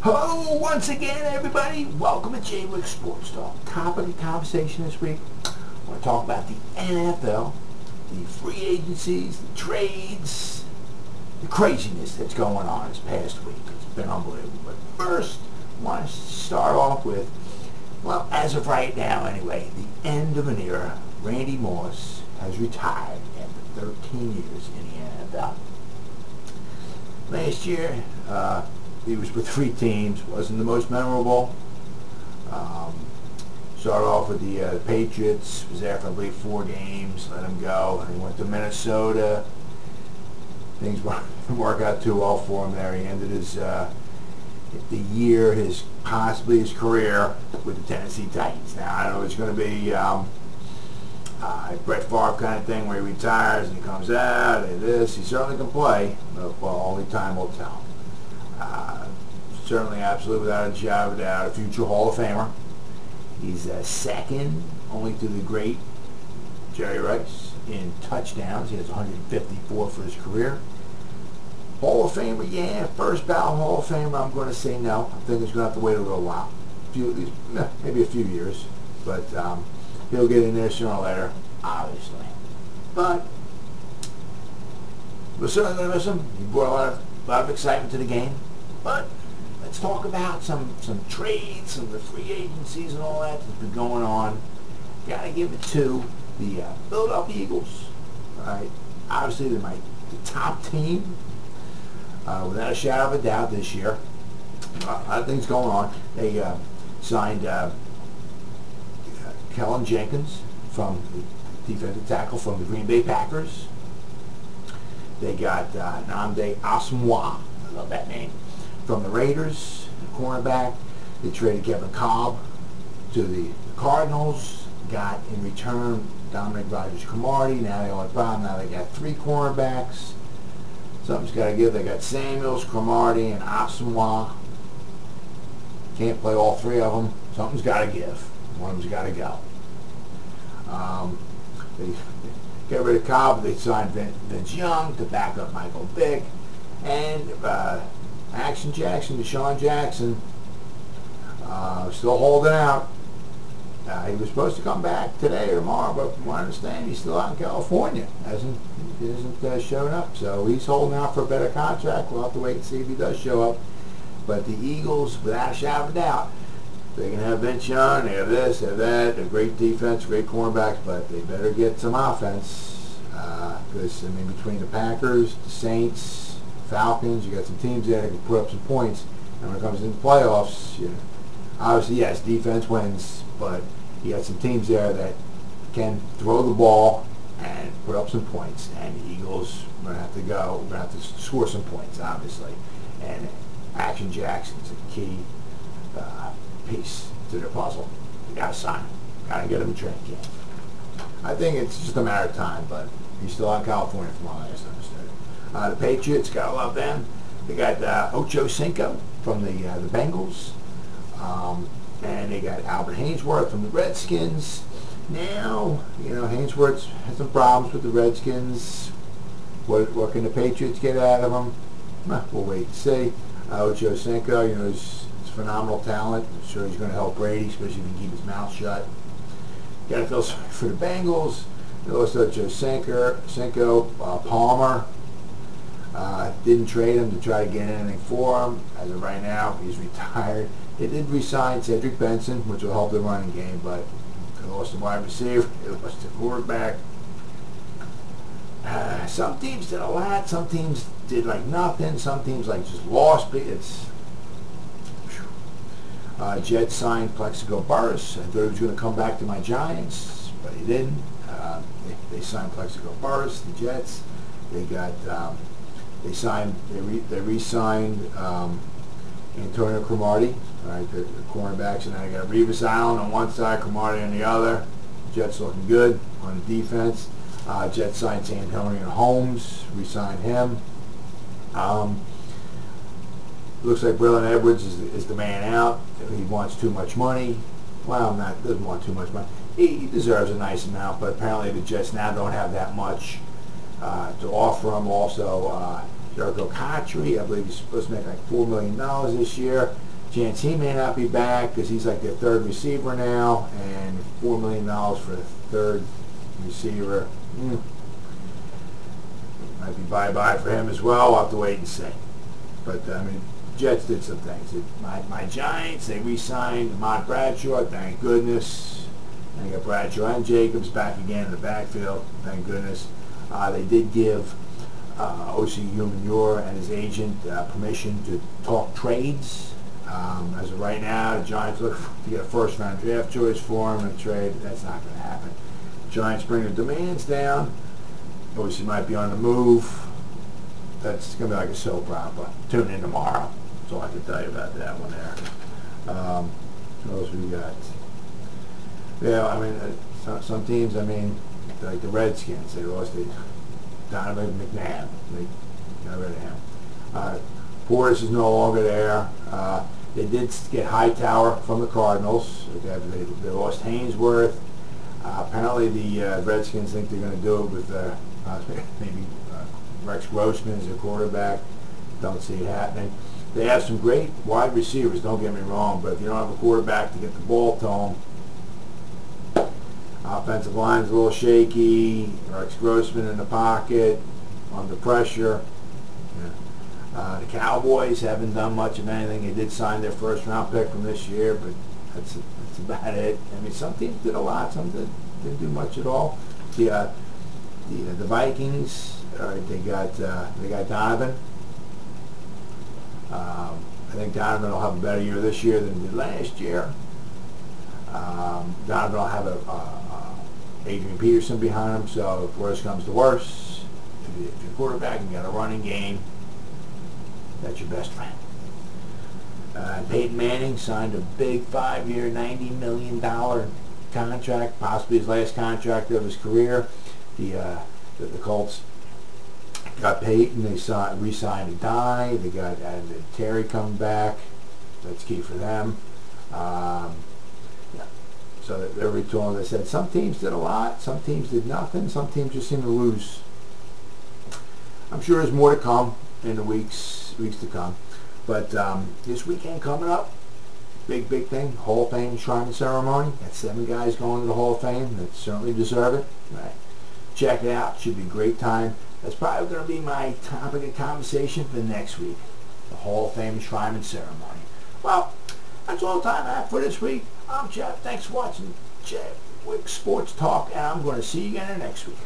Hello once again, everybody. Welcome to Jwicksportalk. Topic of conversation this week, I want to talk about the NFL, the free agencies, the trades, the craziness that's going on this past week. It's been unbelievable. But first, I want to start off with, well, as of right now anyway, the end of an era. Randy Moss has retired after 13 years in the NFL. Last year, he was with 3 teams. Wasn't the most memorable. Started off with the Patriots. Was there for I believe 4 games. Let him go. And he went to Minnesota. Things didn't work out too well for him there. He ended the year, possibly his career with the Tennessee Titans. Now I know it's going to be Brett Favre kind of thing where he retires and he comes out and this. He certainly can play, but well, only time will tell. Certainly, absolutely, without a shadow of a doubt, a future Hall of Famer. He's second only to the great Jerry Rice in touchdowns. He has 154 for his career. Hall of Famer, yeah. First ballot Hall of Famer, I'm going to say no. I think he's going to have to wait a little while. Maybe a few years. But he'll get in there sooner or later, obviously. But we're certainly going to miss him. He brought a lot of excitement to the game. But let's talk about some trades, some of the free agencies and all that that's been going on. Got to give it to the Philadelphia Eagles. Right? Obviously, they're the top team, without a shadow of a doubt this year. A lot of things going on. They signed Kellen Jenkins from the defensive tackle from the Green Bay Packers. They got Nnamdi Asomugha. I love that name. From the Raiders, the cornerback. They traded Kevin Cobb to the Cardinals. Got in return Dominic Rodgers-Cromartie. Now the only problem, now they got 3 cornerbacks. Something's got to give. They got Samuels, Cromartie, and Asomugha. Can't play all 3 of them. Something's got to give. One of them's got to go. They got rid of Cobb. They signed Vince Young to back up Michael Vick. And Action Jackson, Deshaun Jackson, still holding out. He was supposed to come back today or tomorrow, but from what I understand, he's still out in California. Hasn't shown up. So he's holding out for a better contract. We'll have to wait and see if he does show up. But the Eagles, without a shadow of a doubt, they can have Vince Young, they have this, they have that, a great defense, great cornerbacks, but they better get some offense. Because, I mean, between the Packers, the Saints, Falcons, you got some teams there that can put up some points. And when it comes into playoffs, obviously, yes, defense wins, but you got some teams there that can throw the ball and put up some points. And the Eagles are going to have to go. We're going to have to score some points, obviously. And Action Jackson's a key piece to their puzzle. You got to sign him. Got to get him in training camp. I think it's just a matter of time, but he's still out in California from what I understood. The Patriots, gotta love them. They got Ocho Cinco from the Bengals, and they got Albert Haynesworth from the Redskins. Now, Haynesworth's had some problems with the Redskins. What can the Patriots get out of him? We'll wait and see. Ocho Cinco, he's phenomenal talent. I'm sure he's going to help Brady, especially if he can keep his mouth shut. Got to feel sorry for the Bengals. They lost Ocho Cinco, Palmer. Didn't trade him to try to get anything for him. As of right now, he's retired. They did re-sign Cedric Benson, which will help the running game, but they lost the wide receiver. They lost the quarterback. Some teams did a lot. Some teams did like nothing. Some teams just lost. Jets signed Plexico Burress. I thought he was going to come back to my Giants, but he didn't. They signed Plexico Burress, the Jets. They got they re-signed Antonio Cromartie, right, the cornerbacks, and now they got Revis Island on one side, Cromartie on the other. Jets looking good on the defense. Jets signed Antonio Holmes, re-signed him. Looks like Braylon Edwards is the man out. He wants too much money. Well, doesn't want too much money. He deserves a nice amount, but apparently the Jets now don't have that much to offer him. Also, Jericho Cotchery, I believe he's supposed to make like $4 million this year. Chance he may not be back because he's like their third receiver now, and $4 million for the third receiver. Might be bye-bye for him as well. We'll have to wait and see. But, I mean, Jets did some things. My Giants, they re-signed Ahmad Bradshaw, thank goodness. They got Bradshaw and Jacobs back again in the backfield, thank goodness. They did give O.C. Umenyiora and his agent permission to talk trades. As of right now, the Giants look to get a first-round draft choice for him and trade. That's not going to happen. Giants bring their demands down. O.C. might be on the move. That's going to be like a soap opera. Tune in tomorrow. That's all I can tell you about that one there. What else we got? Yeah, I mean, some teams, I mean, like the Redskins, they lost Donovan McNabb. They got rid of him. Portis is no longer there. They did get Hightower from the Cardinals. They lost Hainsworth. Apparently the Redskins think they're going to do it with maybe Rex Grossman as their quarterback. Don't see it happening. They have some great wide receivers, don't get me wrong, but if you don't have a quarterback to get the ball to them, offensive line is a little shaky. Rex Grossman in the pocket, under pressure. Yeah. The Cowboys haven't done much of anything. They did sign their first-round pick from this year, but that's about it. I mean, some teams did a lot, some didn't do much at all. The Vikings, they got Donovan. I think Donovan will have a better year this year than he did last year. Donovan will have Adrian Peterson behind him, so if worse comes to worse, if you're a quarterback and you got a running game, that's your best friend. Peyton Manning signed a big 5-year, $90 million contract, possibly his last contract of his career. The Colts got Peyton. They re-signed Adai. They got Terry coming back. That's key for them. Yeah. So they're retooling. As I said, some teams did a lot. Some teams did nothing. Some teams just seem to lose. I'm sure there's more to come in the weeks to come. But this weekend coming up, big thing, Hall of Fame Shrine Ceremony. Got 7 guys going to the Hall of Fame that certainly deserve it. Right. Check it out. Should be a great time. That's probably going to be my topic of conversation for next week, the Hall of Fame Shrine Ceremony. Well, that's all the time I have for this week. I'm Jeff. Thanks for watching Jwick Sports Talk, and I'm going to see you again next week.